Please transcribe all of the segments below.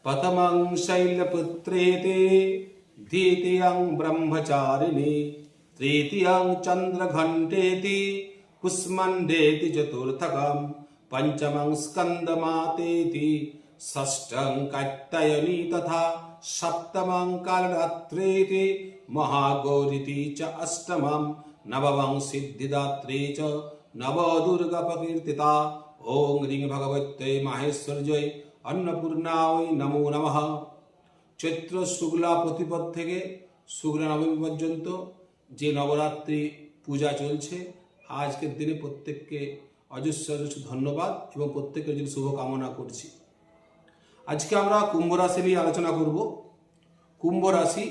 प्रथमं शैलपुत्रेति द्वितीयं ब्रह्मचारिणी तृतीयं चन्द्रघण्टेति कुष्मण्डेति चतुर्थकं पंचमं स्कंदमातेति षष्ठं कात्यायनी तथा सप्तमं कालरात्रेति महागौरीति च अष्टमं नवमं सिद्धिदात्री च नवदुर्गाप्रकीर्तिता। ओं ह्रीं भगवत्यै माहेश्वर्यै अन्नपूर्णायै नमो नमः। চৈত্র শুক্লা প্রতিপদ থেকে শুক্লা নবমী পর্যন্ত যে নবরাত্রি পূজা চলছে, আজকের দিনে প্রত্যেককে অজস্র অজস্র ধন্যবাদ এবং প্রত্যেকের জন্য শুভকামনা করছি। আজকে আমরা কুম্ভ রাশি নিয়ে আলোচনা করব। কুম্ভ রাশি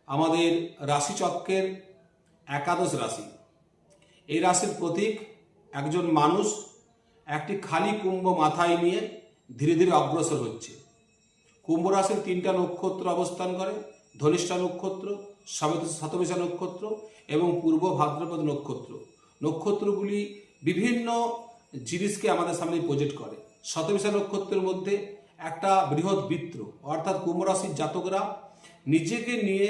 আমাদের রাশিচক্রের একাদশ রাশি। এই রাশির প্রতীক একজন মানুষ একটি খালি কুম্ভ মাথায় নিয়ে ধীরে ধীরে অগ্রসর হচ্ছে। কুম্ভ রাশির তিনটা নক্ষত্র অবস্থান করে, ধনিষ্ঠা নক্ষত্র, শতবিশা নক্ষত্র এবং পূর্ব ভাদ্রপদ নক্ষত্র। নক্ষত্রগুলি বিভিন্ন জিনিসকে আমাদের সামনে প্রজেক্ট করে। শতবিশা নক্ষত্রের মধ্যে একটা বৃহৎ বৃত্ত, অর্থাৎ কুম্ভ রাশির জাতকরা নিজেকে নিয়ে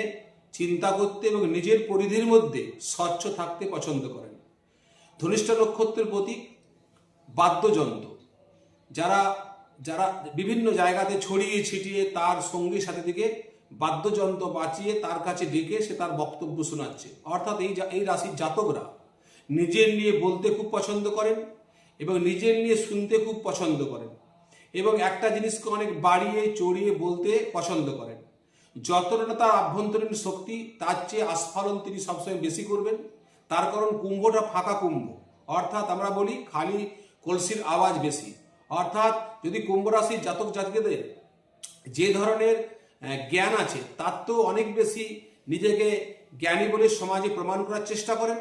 চিন্তা করতে এবং নিজের পরিধির মধ্যে স্বচ্ছ থাকতে পছন্দ করেন। ধনিষ্ঠা নক্ষত্রের প্রতীক বাদ্যযন্ত্র, যারা যারা বিভিন্ন জায়গাতে ছড়িয়ে ছিটিয়ে তার সঙ্গী সাথে দিকে বাদ্যযন্ত্র বাঁচিয়ে তার কাছে ডেকে সে তার বক্তব্য শোনাচ্ছে। অর্থাৎ এই রাশির জাতকরা নিজের নিয়ে বলতে খুব পছন্দ করেন এবং নিজের নিয়ে শুনতে খুব পছন্দ করেন এবং একটা জিনিসকে অনেক বাড়িয়ে চড়িয়ে বলতে পছন্দ করেন। যতটা তার আভ্যন্তরীণ শক্তি, তার চেয়ে আস্ফালন তিনি সবসময় বেশি করবেন। তার কারণ কুম্ভটা ফাঁকা কুম্ভ, অর্থাৎ আমরা বলি খালি কলসির আওয়াজ বেশি। অর্থাৎ যদি কুম্ভ রাশির জাতক জাতিকাদের যে ধরনের জ্ঞান আছে তার তো অনেক বেশি নিজেকে জ্ঞানী বলে সমাজে প্রমাণ করার চেষ্টা করেন।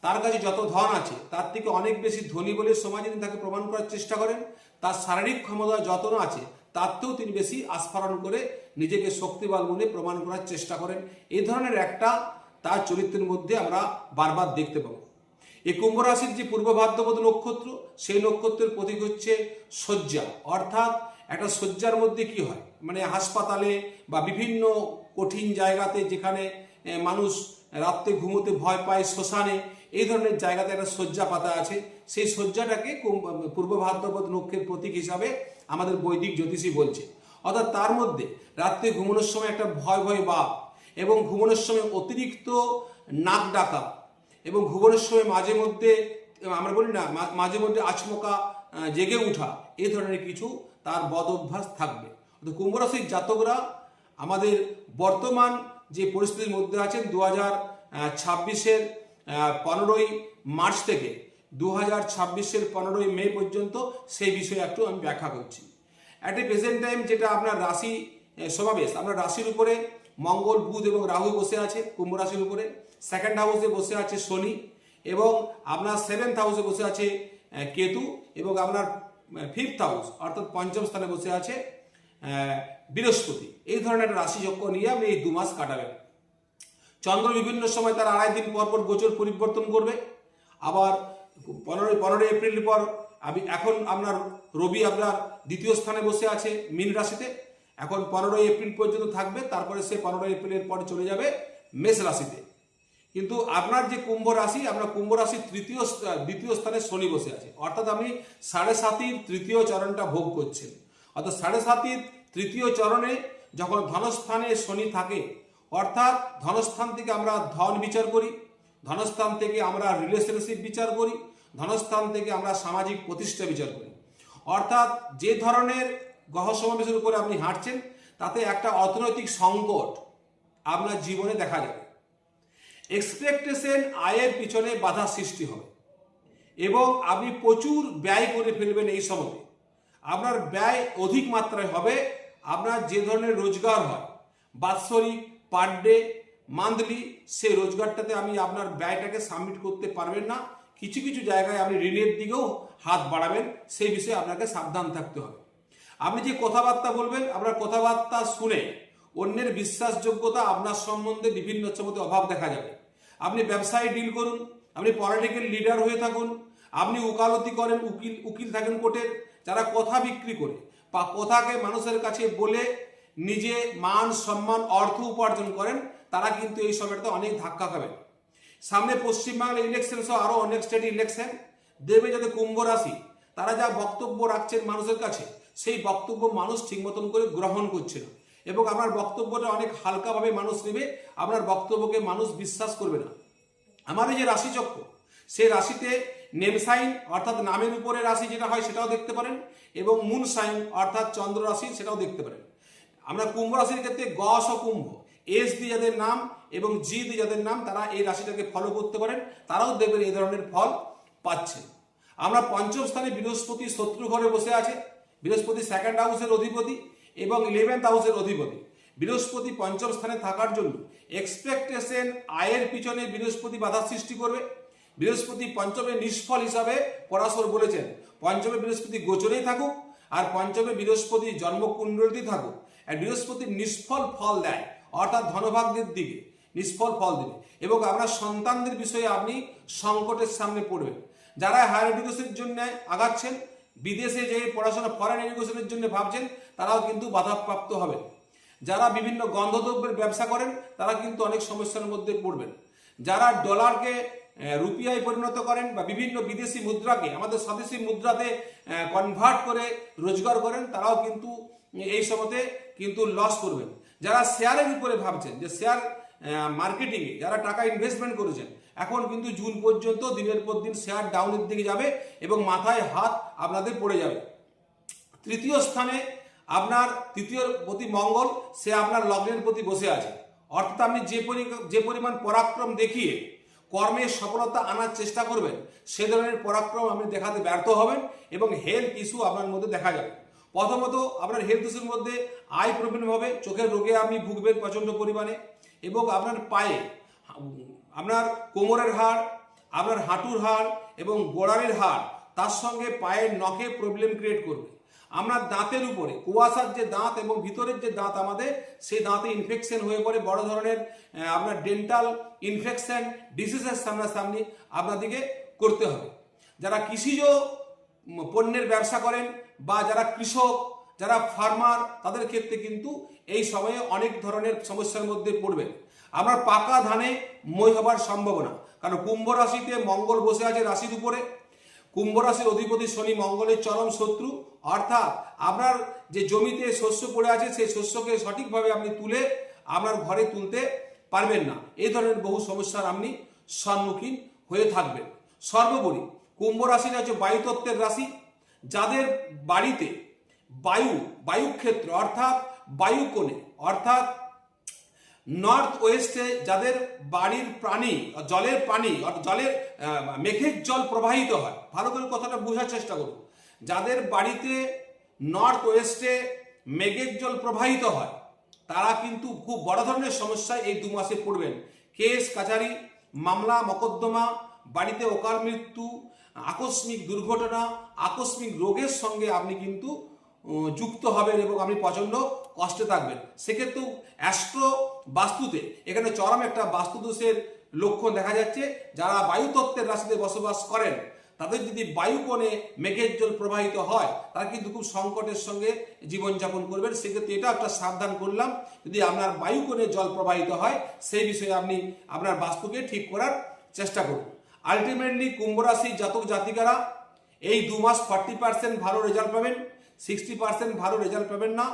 তার কাছে যত ধন আছে তার থেকে অনেক বেশি ধনী বলে সমাজে তিনি তাকে প্রমাণ করার চেষ্টা করেন। তার শারীরিক ক্ষমতা যত না আছে তার থেকেও তিনি বেশি আস্ফালন করে নিজেকে শক্তিবান বলে প্রমাণ করার চেষ্টা করেন। এই ধরনের একটা তার চরিত্রের মধ্যে আমরা বারবার দেখতে পাবো। এই কুম্ভ রাশির যে পূর্ব ভাদ্রপদ নক্ষত্র, সেই নক্ষত্রের প্রতীক হচ্ছে শয্যা। অর্থাৎ একটা শয্যার মধ্যে কি হয়, মানে হাসপাতালে বা বিভিন্ন কঠিন জায়গাতে যেখানে মানুষ রাত্রে ঘুমোতে ভয় পায়, শ্মশানে, এই ধরনের জায়গাতে একটা শয্যা পাতা আছে। সেই শয্যাটাকে পূর্ব ভাদ্রপদ নক্ষত্রের প্রতীক হিসাবে আমাদের বৈদিক জ্যোতিষী বলছে। অর্থাৎ তার মধ্যে রাত্রে ঘুমানোর সময় একটা ভয় ভয় ভাব এবং ঘুমানোর সময় অতিরিক্ত নাক ডাকা এবং ঘুমানোর সময় মাঝে মধ্যে আমরা বলি না, মাঝে মধ্যে আচমকা জেগে উঠা, এই ধরনের কিছু তার বদ অভ্যাস থাকবে। কুম্ভ রাশির জাতকরা আমাদের বর্তমান যে পরিস্থিতির মধ্যে আছেন 2026-এর 15ই মার্চ থেকে 2026-এর 15ই মে পর্যন্ত, সেই বিষয়ে একটু আমি ব্যাখ্যা করছি। অ্যাট এ প্রেজেন্ট টাইম যেটা আপনার রাশি সমাবেশ, আমরা রাশির উপরে মঙ্গল, বুধ এবং রাহু বসে আছে কুম্ভ রাশির উপরে। সেকেন্ড হাউসে বসে আছে শনি এবং আপনার 7th হাউসে বসে আছে কেতু এবং আপনার 5th হাউস অর্থাৎ পঞ্চম স্থানে বসে আছে বৃহস্পতি। এই ধরনের একটা রাশিচক্র নিয়ে আপনি এই 2 মাস কাটাবেন। চন্দ্র বিভিন্ন সময় তার 2.5 দিন পর পর গোচর পরিবর্তন করবে। আবার 15 এপ্রিল পর এখন আপনার রবি আপনার দ্বিতীয় স্থানে বসে আছে মীন রাশিতে। এখন 15 এপ্রিল পর্যন্ত থাকবে, তারপরে সে 15 এপ্রিলের পরে চলে যাবে মেষ রাশিতে। কিন্তু আপনার যে কুম্ভ রাশি, আপনার কুম্ভ রাশির দ্বিতীয় স্থানে শনি বসে আছে। অর্থাৎ আপনি 7.5-র তৃতীয় চরণটা ভোগ করছেন। অর্থাৎ 7.5-র তৃতীয় চরণে যখন ধনস্থানে শনি থাকে, অর্থাৎ ধনস্থান থেকে আমরা ধন বিচার করি, ধনস্থান থেকে আমরা রিলেশনশিপ বিচার করি, ধনস্থান থেকে আমরা সামাজিক প্রতিষ্ঠা বিচার করি। অর্থাৎ যে ধরনের গ্রহ সমাবেশের উপরে আপনি হাঁটছেন তাতে একটা অর্থনৈতিক সংকট আপনার জীবনে দেখা যাবে। এক্সপেকটেশন, আয়ের পিছনে বাধা সৃষ্টি হবে এবং আপনি প্রচুর ব্যয় করে ফেলবেন। এই সময় আপনার ব্যয় অধিক মাত্রায় হবে। আপনার যে ধরনের রোজগার হয় বাৎসরিক, পার ডে, মান্থলি, সেই রোজগারটাতে আপনি আপনার ব্যয়টাকে সাবমিট করতে পারবেন না। কিছু কিছু জায়গায় আপনি ঋণের দিকেও হাত বাড়াবেন, সেই বিষয়ে আপনাকে সাবধান থাকতে হবে। আপনি যে কথাবার্তা বলবেন, আপনার কথাবার্তা শুনে অন্যের বিশ্বাসযোগ্যতা আপনার সম্বন্ধে বিভিন্ন মধ্যে অভাব দেখা যাবে। আপনি ব্যবসায় ডিল করুন, আপনি পলিটিক্যাল লিডার হয়ে থাকুন, আপনি উকালতি করেন, উকিল থাকেন কোর্টের, যারা কথা বিক্রি করে কথাকে মানুষের কাছে বলে নিজে মান সম্মান অর্থ উপার্জন করেন, তারা কিন্তু এই সময়টাতে অনেক ধাক্কা খাবেন। সামনে পশ্চিমবাংলার ইলেকশন সহ আরো অনেক স্টেট ইলেকশন দেবে, যাতে কুম্ভ রাশি তারা যা বক্তব্য রাখছেন মানুষের কাছে, সেই বক্তব্য মানুষ ঠিক মতন করে গ্রহণ করছে না, এবং আপনার বক্তব্যটা অনেক হালকাভাবে মানুষ নেবে, আপনার বক্তব্যকে মানুষ বিশ্বাস করবে না। আমাদের যে রাশিচক্র, সেই রাশিতে নেম সাইন অর্থাৎ নামের উপরে রাশি যেটা হয় সেটাও দেখতে পারেন, এবং মুন সাইন অর্থাৎ চন্দ্র রাশি সেটাও দেখতে পারেন। আমরা কুম্ভ রাশির ক্ষেত্রে গ স কুম্ভ, এস দিয়ে যাদের নাম এবং জি দিয়ে যাদের নাম, তারা এই রাশিটাকে ফলো করতে পারেন, তারাও দেখবেন এই ধরনের ফল পাচ্ছেন। আমরা পঞ্চম স্থানে বৃহস্পতি শত্রু ঘরে বসে আছে। বৃহস্পতি সেকেন্ড হাউসের অধিপতি এবং 11th হাউসের অধিপতি। বৃহস্পতি পঞ্চম স্থানে থাকার জন্য এক্সপেকটেশন আয়ের পিছনে বৃহস্পতি বাধা সৃষ্টি করবে। বৃহস্পতি পঞ্চমে নিষ্ফল হিসাবে পরাশর বলেছেন, পঞ্চমে বৃহস্পতি গোচরেই থাকুক আর পঞ্চমে বৃহস্পতি জন্মকুণ্ডলিতেই থাকুক, আর বৃহস্পতি নিষ্ফল ফল দেয়, অর্থাৎ ধনভাগ্যের দিকে নিষ্ফল ফল দেবে, এবং আপনার সন্তানদের বিষয়ে আপনি সংকটের সামনে পড়বেন। যারা হায়ার এডুকেশনের জন্য আগাচ্ছেন, বিদেশে যে পড়াশোনা ফরেন এডুকেশনের জন্য ভাবছেন, তারাও কিন্তু বাধাপ্রাপ্ত হবেন। যারা বিভিন্ন গন্ধদ্রব্যের ব্যবসা করেন, তারা কিন্তু অনেক সমস্যার মধ্যে পড়বেন। যারা ডলারকে রুপিয়ায় পরিণত করেন বা বিভিন্ন বিদেশি মুদ্রাকে আমাদের স্বদেশী মুদ্রাতে কনভার্ট করে রোজগার করেন, তারাও কিন্তু এই সময়তে কিন্তু লস করবেন। যারা শেয়ারের উপরে ভাবছেন, যে শেয়ার মার্কেটিংয়ে যারা টাকা ইনভেস্টমেন্ট করেছেন, এখন কিন্তু জুন পর্যন্ত দিনের পর দিন শেয়ার ডাউনের দিকে যাবে এবং মাথায় হাত আপনাদের পড়ে যাবে। তৃতীয় স্থানে আপনার তৃতীয় প্রতি মঙ্গল, সে আপনার লগ্নের প্রতি বসে আছে, অর্থাৎ আপনি যে পরিমাণ পরাক্রম দেখিয়ে কর্মে সফলতা আনার চেষ্টা করবেন, সে ধরনের পরাক্রম আপনি দেখাতে ব্যর্থ হবেন এবং হেলথ ইস্যু আপনার মধ্যে দেখা যাবে। প্রথমত আপনার হেলথ ইস্যুর মধ্যে আই প্রবলেম হবে, চোখের রোগে আপনি ভুগবেন প্রচণ্ড পরিমাণে, এবং আপনার পায়ে, আপনার কোমরের হাড়, আপনার হাঁটুর হাড় এবং গোড়ালির হাড়, তার সঙ্গে পায়ের নখে প্রবলেম ক্রিয়েট করবে। আপনার দাঁতের উপরে কুয়াশার যে দাঁত এবং ভিতরের যে দাঁত আমাদের, সেই দাঁতে ইনফেকশন হয়ে পড়ে, বড় ধরনের আপনার ডেন্টাল ইনফেকশন ডিজিজের সামনাসামনি আপনাদেরকে করতে হবে। যারা কৃষিজ পণ্যের ব্যবসা করেন বা যারা কৃষক, যারা ফার্মার, তাদের ক্ষেত্রে কিন্তু এই সময়ে অনেক ধরনের সমস্যার মধ্যে পড়বেন। আপনার পাকা ধানে মই হবার সম্ভাবনা, কারণ কুম্ভ রাশিতে মঙ্গল বসে আছে রাশির উপরে। কুম্ভ রাশির অধিপতি শনি মঙ্গলের চরম শত্রু, অর্থাৎ আপনার যে জমিতে শস্য পড়ে আছে, সেই শস্যকে সঠিকভাবে আপনি তুলে আপনার ঘরে তুলতে পারবেন না। এই ধরনের বহু সমস্যার আপনি সম্মুখীন হয়ে থাকবেন। সর্বোপরি কুম্ভ রাশিটা হচ্ছে বায়ুতত্ত্বের রাশি। যাদের বাড়িতে বায়ুক্ষেত্র অর্থাৎ বায়ুকোণে অর্থাৎ নর্থ ওয়েস্টে যাদের বাড়ির পানি, জলের পানি, জলের মেঘের জল প্রবাহিত হয়, ভালো করে কথাটা বোঝার চেষ্টা করুন। যাদের বাড়িতে নর্থ ওয়েস্টে মেঘের জল প্রবাহিত হয়, তারা কিন্তু খুব বড় ধরনের সমস্যায় এই 2 মাসে পড়বেন। কেস কাছারি, মামলা মকদ্দমা, বাড়িতে অকাল মৃত্যু, আকস্মিক দুর্ঘটনা, আকস্মিক রোগের সঙ্গে আপনি কিন্তু যুক্ত হবেন এবং আপনি প্রচণ্ড কষ্টে থাকবেন। সেক্ষেত্রেও অ্যাস্ট্রো বাস্তুতে এখানে চরম একটা বাস্তুদোষের লক্ষণ দেখা যাচ্ছে। যারা বায়ুতত্ত্বের রাশিতে বসবাস করেন, তাদের যদি বায়ুকোণে মেঘের জল প্রবাহিত হয়, তারা কিন্তু খুব সংকটের সঙ্গে জীবনযাপন করবেন। সেক্ষেত্রে এটা একটা সাবধান করলাম, যদি আপনার বায়ুকোণে জল প্রবাহিত হয়, সেই বিষয়ে আপনি আপনার বাস্তুকে ঠিক করার চেষ্টা করুন। আলটিমেটলি কুম্ভ রাশি জাতক জাতিকারা এই 2 মাস 40% ভালো রেজাল্ট পাবেন, 60% ভালো রেজাল্ট পাবেন না।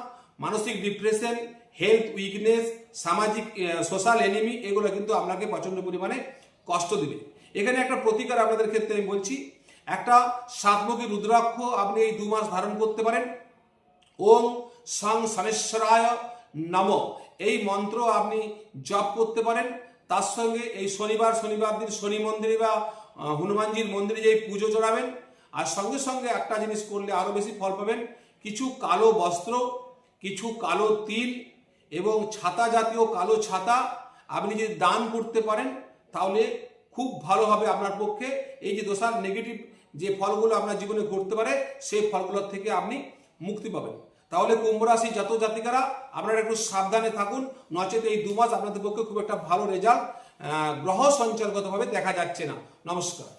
মানসিক ডিপ্রেশন, হেলথ উইকনেস, সামাজিক সোশ্যাল এনিমি, এগুলো কিন্তু আপনাকে প্রচণ্ড পরিমাণে কষ্ট দিবে। এখানে একটা প্রতিকার আপনাদের ক্ষেত্রে আমি বলছি, একটা 7মুখী রুদ্রাক্ষ আপনি এই 2 মাস ধারণ করতে পারেন। ওম সং শনেশ্বরায় নম, এই মন্ত্র আপনি জপ করতে পারেন। তার সঙ্গে এই শনিবার দিন শনি মন্দিরে বা হনুমানজির মন্দিরে যেই পুজো চড়াবেন। আর সঙ্গে সঙ্গে একটা জিনিস করলে আরো বেশি ফল পাবেন, কিছু কালো বস্ত্র, কিছু কালো তিল এবং ছাতা জাতীয় কালো ছাতা আপনি যদি দান করতে পারেন, তাহলে খুব ভালো হবে আপনার পক্ষে। এই যে দোষার নেগেটিভ যে ফলগুলো আপনার জীবনে ঘটতে পারে, সেই ফলগুলোর থেকে আপনি মুক্তি পাবেন। তাহলে কুম্ভ রাশি জাতক জাতিকারা আপনারা একটু সাবধানে থাকুন, নচেত এই 2 মাস আপনাদের পক্ষে খুব একটা ভালো রেজাল্ট গ্রহ সঞ্চারগতভাবে দেখা যাচ্ছে না। নমস্কার।